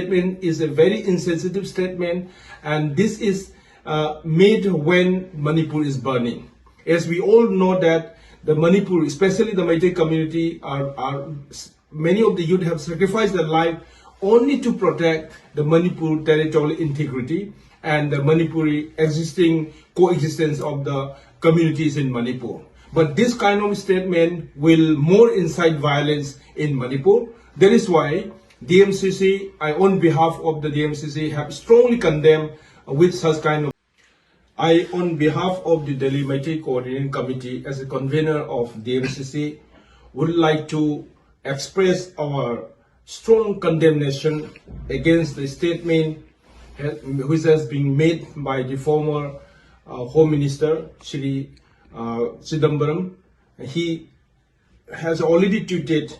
Statement is a very insensitive statement, and this is made when Manipur is burning. As we all know that the Manipur, especially the Meitei community, many of the youth have sacrificed their life only to protect the Manipur territorial integrity and the Manipuri existing coexistence of the communities in Manipur. But this kind of statement will more incite violence in Manipur. That is why DMCC, I on behalf of the DMCC, have strongly condemned with such kind of. I, on behalf of the Delhi Meitei Coordinating Committee, as a convener of DMCC, would like to express our strong condemnation against the statement which has been made by the former Home Minister, Shri Chidambaram. He has already tweeted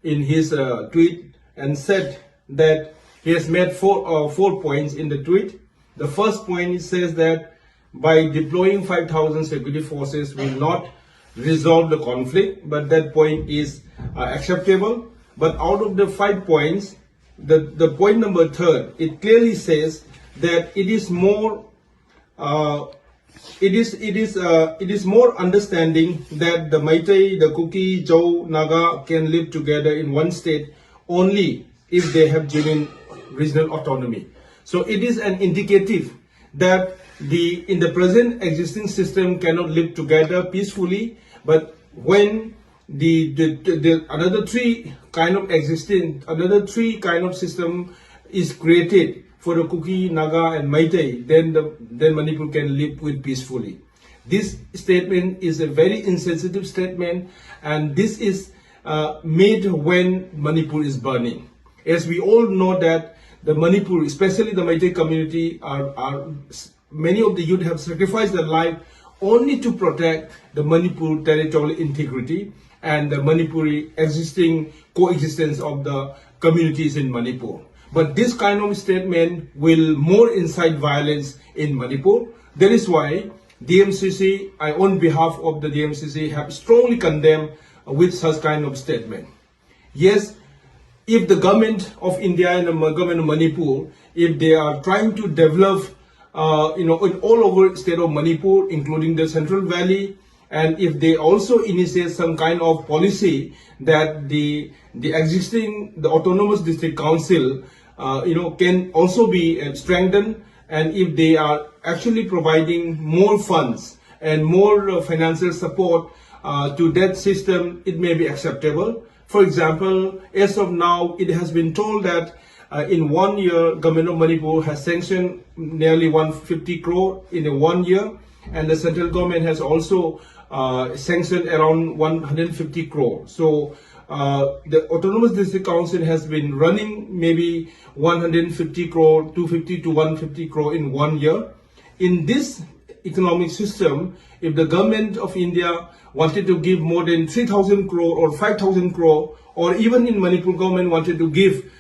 in his tweet and said that he has made four points in the tweet. The first point says that by deploying 5,000 security forces will not resolve the conflict, but that point is acceptable. But out of the 5 points, the point number third, it clearly says that it is more understanding that the Meitei, the Kuki, Jau, Naga can live together in one state only if they have genuine regional autonomy. So it is an indicative that in the present existing system cannot live together peacefully, but when another three kind of system is created for the Kuki, Naga and Meitei, then Manipur can live with peacefully. This statement is a very insensitive statement, and this is made when Manipur is burning. As we all know that the Manipur, especially the Meitei community, many of the youth have sacrificed their life only to protect the Manipur territorial integrity and the Manipuri existing coexistence of the communities in Manipur. But this kind of statement will more incite violence in Manipur. That is why DMCC, I on behalf of the DMCC, have strongly condemned with such kind of statement. Yes, if the government of India and the government of Manipur, if they are trying to develop in all over state of Manipur, including the Central Valley, and if they also initiate some kind of policy that the autonomous district council can also be strengthened, and if they are actually providing more funds and more financial support to that system, it may be acceptable. For example, as of now, it has been told that in 1 year, Government of Manipur has sanctioned nearly 150 crore in 1 year, and the central government has also sanctioned around 150 crore. So the Autonomous District Council has been running maybe 150 crore, 250 to 150 crore in 1 year. In this economic system, if the government of India wanted to give more than 3,000 crore or 5,000 crore, or even in Manipur government wanted to give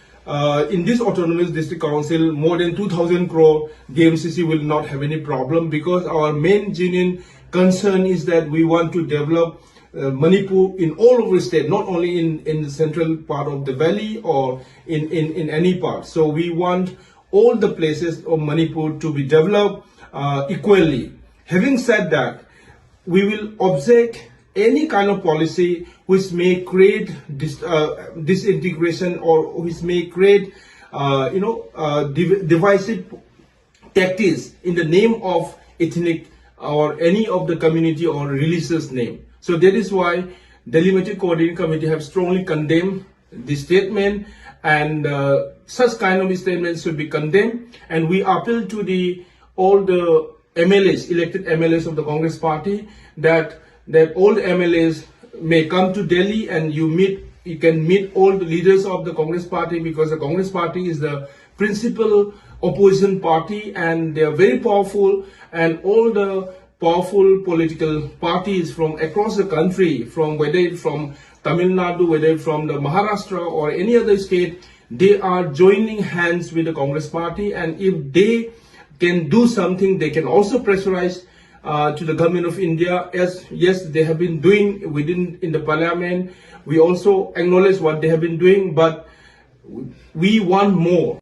in this Autonomous District Council more than 2,000 crore, DMCC will not have any problem, because our main genuine concern is that we want to develop Manipur in all over the state, not only in the central part of the valley or in any part. So we want all the places of Manipur to be developed equally. Having said that, we will object any kind of policy which may create disintegration or which may create divisive tactics in the name of ethnic or any of the community or religious name. So that is why Delhi Meitei Coordinating Committee have strongly condemned this statement, and such kind of statements should be condemned. And we appeal to all the MLAs, elected MLAs of the Congress Party, that all the MLAs may come to Delhi and you can meet all the leaders of the Congress Party, because the Congress Party is the principal opposition party and they are very powerful, and all the powerful political parties from across the country, from whether it's from Tamil Nadu, whether it's from the Maharashtra or any other state, they are joining hands with the Congress Party, and if they can do something, they can also pressurize to the government of India, as yes, they have been doing in the parliament. We also acknowledge what they have been doing, but we want more.